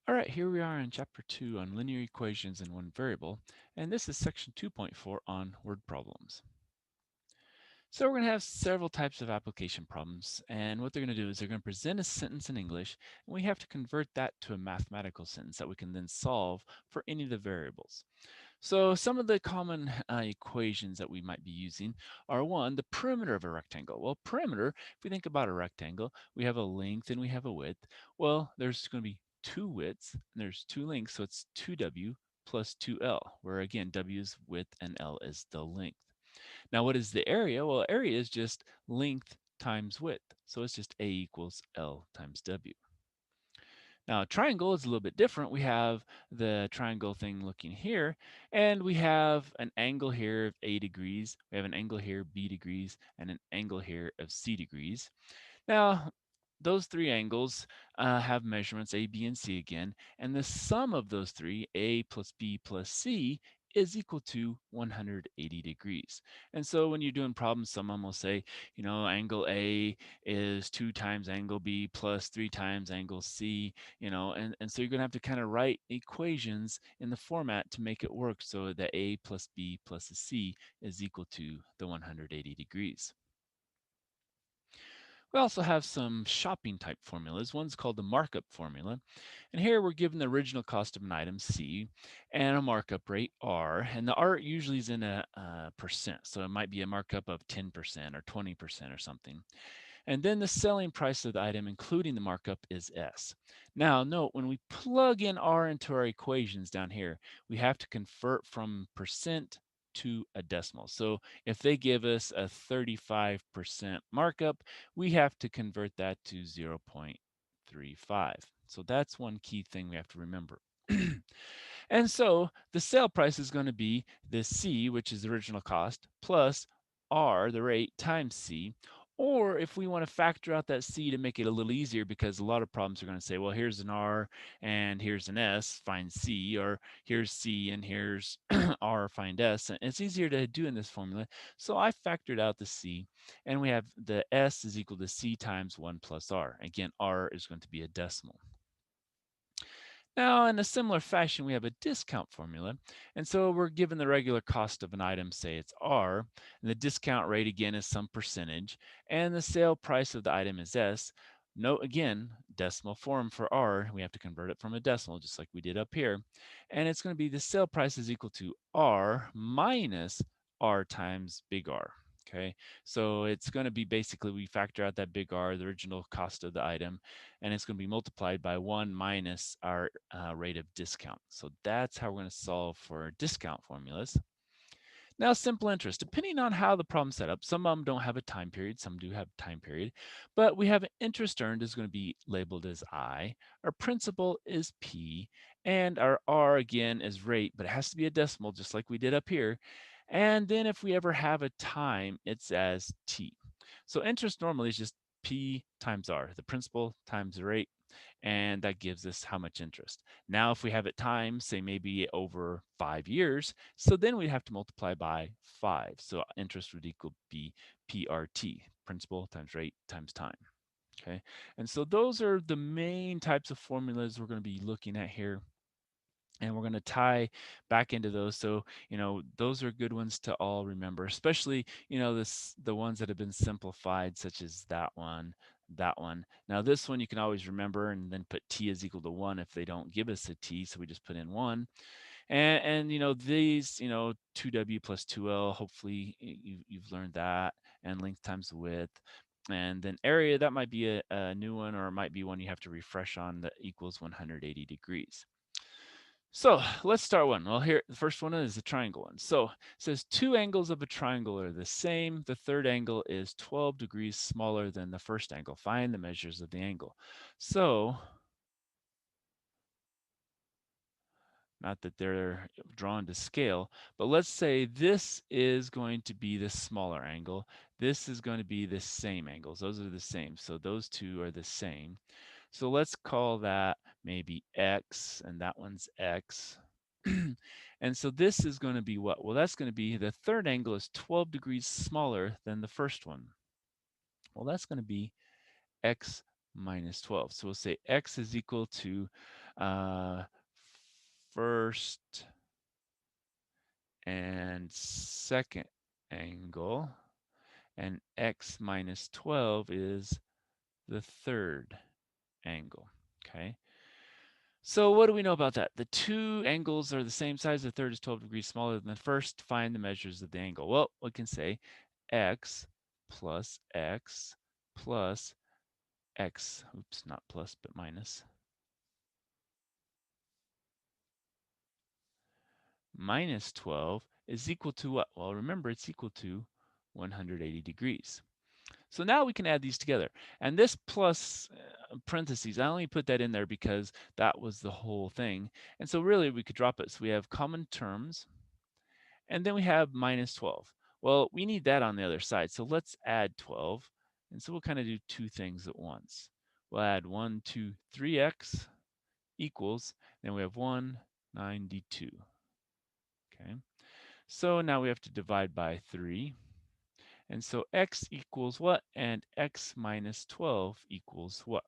All right, here we are in Chapter 2 on linear equations in one variable, and this is Section 2.4 on word problems. So we're going to have several types of application problems, and what they're going to do is they're going to present a sentence in English, and we have to convert that to a mathematical sentence that we can then solve for any of the variables. So some of the common equations that we might be using are one, the perimeter of a rectangle. Well, perimeter, if we think about a rectangle, we have a length and we have a width. Well, there's going to be two widths and there's two lengths, so it's 2w plus 2l, where again, w is width and l is the length. Now, what is the area? Well, area is just length times width. So it's just A equals L times W. Now, a triangle is a little bit different. We have the triangle thing looking here, and we have an angle here of A degrees. We have an angle here, B degrees, and an angle here of C degrees. Now, those three angles have measurements A, B, and C again, and the sum of those three, A plus B plus C, is equal to 180 degrees. And so when you're doing problems, someone will say, angle A is 2 times angle B plus 3 times angle C, and so you're going to have to kind of write equations in the format to make it work so that A plus B plus C is equal to the 180 degrees. We also have some shopping type formulas. One's called the markup formula. And here we're given the original cost of an item, C, and a markup rate, R. And the R usually is in a percent. So it might be a markup of 10% or 20% or something. And then the selling price of the item, including the markup, is S. Now, note when we plug in R into our equations down here, we have to convert from percent to a decimal. So if they give us a 35% markup, we have to convert that to 0.35. So that's one key thing we have to remember. And so the sale price is going to be the C, which is the original cost, plus R, the rate, times C. Or if we want to factor out that C to make it a little easier, because a lot of problems are going to say, well, here's an R and here's an S, find C, or here's C and here's R, find S. And it's easier to do in this formula. So I factored out the C, and we have the S is equal to C times 1 plus R. Again, R is going to be a decimal. Now, in a similar fashion, we have a discount formula. And so we're given the regular cost of an item, say it's R, and the discount rate again is some percentage, and the sale price of the item is S. Note again, decimal form for R, we have to convert it from a decimal, just like we did up here. And it's going to be the sale price is equal to R minus R times big R. Okay, so it's going to be basically we factor out that big R, the original cost of the item, and it's going to be multiplied by 1 minus our rate of discount. So that's how we're going to solve for discount formulas. Now, simple interest, depending on how the problem's set up, some of them don't have a time period, some do have a time period, but we have interest earned is going to be labeled as I, our principal is P, and our R again is rate, but it has to be a decimal just like we did up here. And then if we ever have a time, it's as T. So interest normally is just P times R, the principal times the rate, and that gives us how much interest. Now, if we have it times, say maybe over 5 years, so then we have to multiply by 5. So interest would equal be PRT, principal times rate times time. Okay, and so those are the main types of formulas we're going to be looking at here. And we're going to tie back into those. So, those are good ones to all remember, especially, the ones that have been simplified, such as that one, that one. Now, this one you can always remember and then put t is equal to 1 if they don't give us a t. So we just put in 1. And these, 2w plus 2l, hopefully you've learned that, and length times width. And then area, that might be a new one, or it might be one you have to refresh on, that equals 180 degrees. So let's start one. Well, here, the first one is the triangle one. So it says two angles of a triangle are the same. The third angle is 12 degrees smaller than the first angle. Find the measures of the angle. So, not that they're drawn to scale, but let's say this is going to be the smaller angle. This is going to be the same angles. Those are the same. So those two are the same. So let's call that maybe X, and that one's X. And so this is going to be what? Well, that's going to be the third angle is 12 degrees smaller than the first one. Well, that's going to be X minus 12. So we'll say X is equal to first and second angle, and x minus 12 is the third angle, okay? So what do we know about that? The two angles are the same size. The third is 12 degrees smaller than the first. Find the measures of the angle. Well, we can say x plus x plus x, oops, not plus, but minus 12 is equal to what? Well, remember, it's equal to 180 degrees. So now we can add these together. And this plus parentheses, I only put that in there because that was the whole thing. And so really we could drop it. So we have common terms, and then we have minus 12. Well, we need that on the other side. So let's add 12. And so we'll kind of do two things at once. We'll add 1, 2, 3x equals, then we have 192. Okay. So now we have to divide by 3. And so x equals what? And x minus 12 equals what?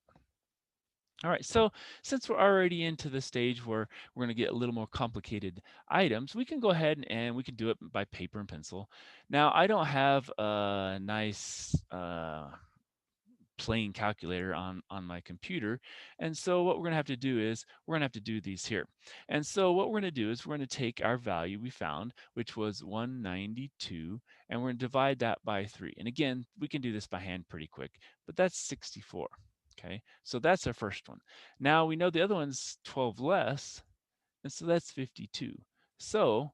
All right, so since we're already into the stage where we're going to get a little more complicated items, we can go ahead and we can do it by paper and pencil. Now, I don't have a nice plain calculator on my computer. And so what we're going to have to do is we're going to have to do these here. And so what we're going to do is we're going to take our value we found, which was 192, and we're going to divide that by 3. And again, we can do this by hand pretty quick, but that's 64. Okay, so that's our first one. Now we know the other one's 12 less, and so that's 52. So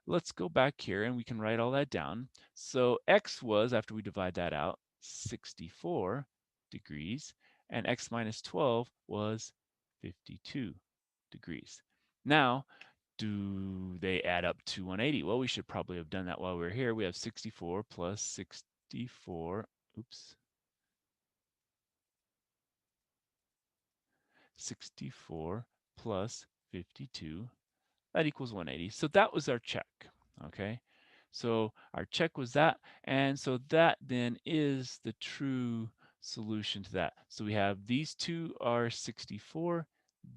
let's go back here and we can write all that down. So x was, after we divide that out, 64 degrees, and x minus 12 was 52 degrees. Now, do they add up to 180? Well, we should probably have done that while we were here. We have 64 plus 64, oops, 64 plus 52, that equals 180. So that was our check, okay? So our check was that, and so that then is the true solution to that. So we have these two are 64,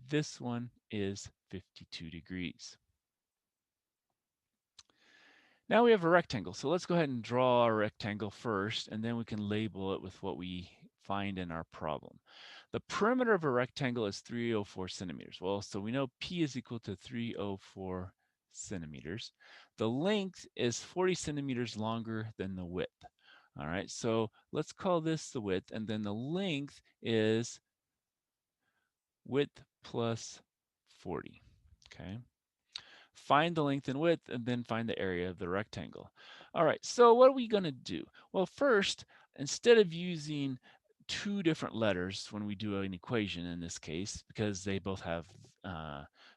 this one is 52 degrees. Now we have a rectangle, so let's go ahead and draw our rectangle first, and then we can label it with what we find in our problem. The perimeter of a rectangle is 304 centimeters. Well, so we know P is equal to 304 centimeters. The length is 40 centimeters longer than the width. All right, so let's call this the width, and then the length is width plus 40, okay? Find the length and width, and then find the area of the rectangle. All right, so what are we going to do? Well, first, instead of using two different letters when we do an equation in this case, because they both have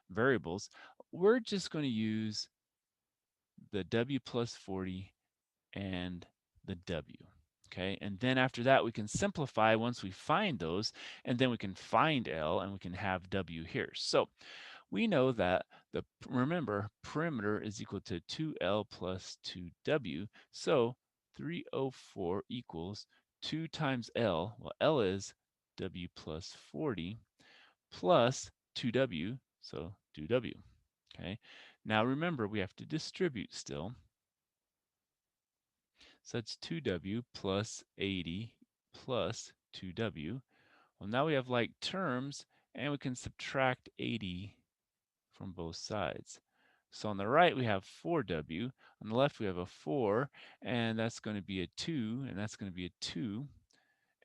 variables, we're just going to use the w plus 40 and the w. Okay, and then after that, we can simplify once we find those, and then we can find L and we can have W here. So we know that remember, perimeter is equal to 2L plus 2W. So 304 equals 2 times L. Well, L is W plus 40 plus 2W, so 2W. Okay. Now remember, we have to distribute still. So that's 2W plus 80 plus 2W. Well, now we have like terms, and we can subtract 80 from both sides. So on the right, we have 4W. On the left, we have a 4, and that's going to be a 2, and that's going to be a 2.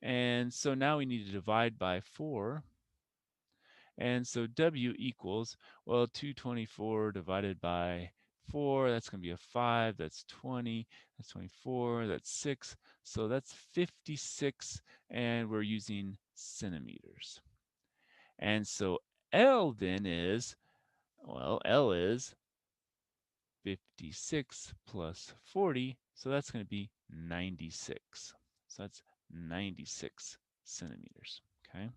And so now we need to divide by 4. And so W equals, well, 224 divided by 4, that's going to be a 5, that's 20, that's 24, that's 6. So that's 56, and we're using centimeters. And so L then is, well, L is 56 plus 40, so that's going to be 96. So that's 96 centimeters, okay?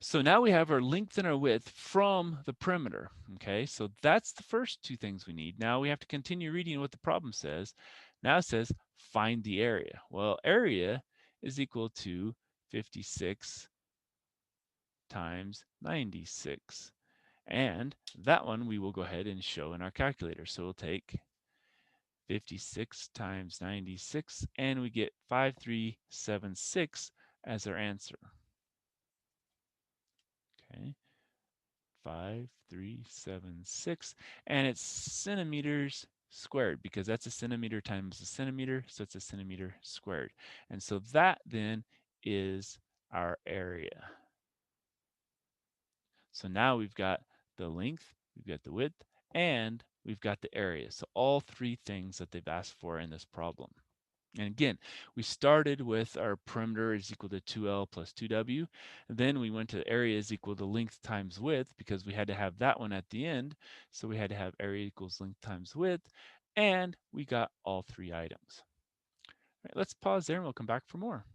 So now we have our length and our width from the perimeter, okay? So that's the first two things we need. Now we have to continue reading what the problem says. Now it says, find the area. Well, area is equal to 56 times 96. And that one we will go ahead and show in our calculator. So we'll take 56 times 96, and we get 5376 as our answer. Okay, 5376, and it's centimeters squared because that's a centimeter times a centimeter, so it's a centimeter squared. And so that then is our area. So now we've got the length, we've got the width, and we've got the area. So all three things that they've asked for in this problem. And again, we started with our perimeter is equal to 2L plus 2W. Then we went to area is equal to length times width because we had to have that one at the end. So we had to have area equals length times width. And we got all three items. All right, let's pause there and we'll come back for more.